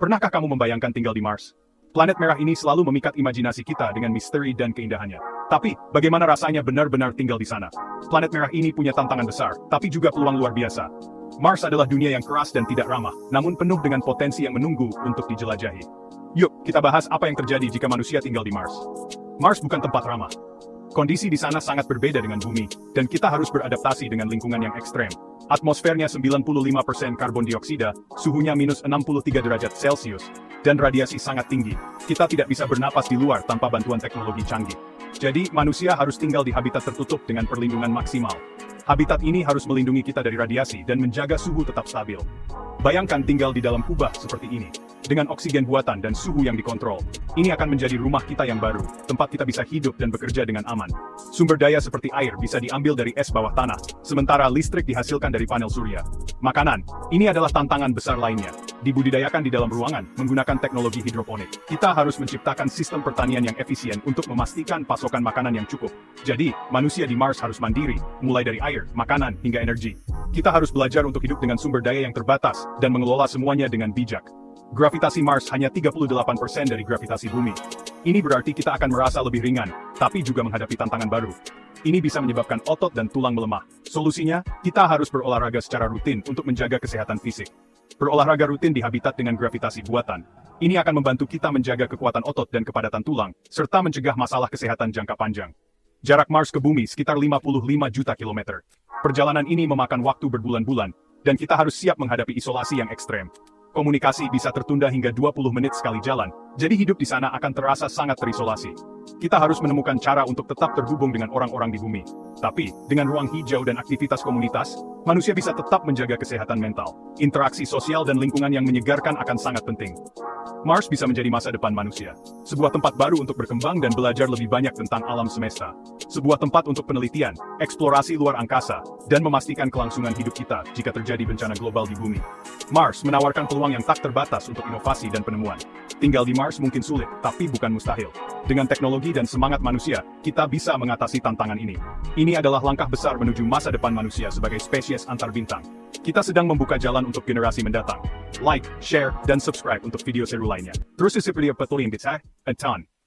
Pernahkah kamu membayangkan tinggal di Mars? Planet merah ini selalu memikat imajinasi kita dengan misteri dan keindahannya. Tapi, bagaimana rasanya benar-benar tinggal di sana? Planet merah ini punya tantangan besar, tapi juga peluang luar biasa. Mars adalah dunia yang keras dan tidak ramah, namun penuh dengan potensi yang menunggu untuk dijelajahi. Yuk, kita bahas apa yang terjadi jika manusia tinggal di Mars. Mars bukan tempat ramah. Kondisi di sana sangat berbeda dengan bumi, dan kita harus beradaptasi dengan lingkungan yang ekstrem. Atmosfernya 95% karbon dioksida, suhunya minus 63 derajat Celcius, dan radiasi sangat tinggi. Kita tidak bisa bernapas di luar tanpa bantuan teknologi canggih. Jadi, manusia harus tinggal di habitat tertutup dengan perlindungan maksimal. Habitat ini harus melindungi kita dari radiasi dan menjaga suhu tetap stabil. Bayangkan tinggal di dalam kubah seperti ini, dengan oksigen buatan dan suhu yang dikontrol. Ini akan menjadi rumah kita yang baru, tempat kita bisa hidup dan bekerja dengan aman. Sumber daya seperti air bisa diambil dari es bawah tanah, sementara listrik dihasilkan dari panel surya. Makanan, ini adalah tantangan besar lainnya. Dibudidayakan di dalam ruangan, menggunakan teknologi hidroponik. Kita harus menciptakan sistem pertanian yang efisien untuk memastikan pasokan makanan yang cukup. Jadi, manusia di Mars harus mandiri, mulai dari air, makanan, hingga energi. Kita harus belajar untuk hidup dengan sumber daya yang terbatas, dan mengelola semuanya dengan bijak. Gravitasi Mars hanya 38% dari gravitasi bumi. Ini berarti kita akan merasa lebih ringan, tapi juga menghadapi tantangan baru. Ini bisa menyebabkan otot dan tulang melemah. Solusinya, kita harus berolahraga secara rutin untuk menjaga kesehatan fisik. Berolahraga rutin di habitat dengan gravitasi buatan. Ini akan membantu kita menjaga kekuatan otot dan kepadatan tulang, serta mencegah masalah kesehatan jangka panjang. Jarak Mars ke bumi sekitar 55 juta kilometer. Perjalanan ini memakan waktu berbulan-bulan, dan kita harus siap menghadapi isolasi yang ekstrem. Komunikasi bisa tertunda hingga 20 menit sekali jalan, jadi hidup di sana akan terasa sangat terisolasi. Kita harus menemukan cara untuk tetap terhubung dengan orang-orang di bumi. Tapi, dengan ruang hijau dan aktivitas komunitas, manusia bisa tetap menjaga kesehatan mental. Interaksi sosial dan lingkungan yang menyegarkan akan sangat penting. Mars bisa menjadi masa depan manusia. Sebuah tempat baru untuk berkembang dan belajar lebih banyak tentang alam semesta. Sebuah tempat untuk penelitian, eksplorasi luar angkasa, dan memastikan kelangsungan hidup kita jika terjadi bencana global di bumi. Mars menawarkan peluang yang tak terbatas untuk inovasi dan penemuan. Tinggal di Mars mungkin sulit, tapi bukan mustahil. Dengan teknologi dan semangat manusia, kita bisa mengatasi tantangan ini. Ini adalah langkah besar menuju masa depan manusia sebagai spesies antar bintang. Kita sedang membuka jalan untuk generasi mendatang. Like, share, dan subscribe untuk video seru lainnya. Terus seperti apa tuh yang bisa? A ton.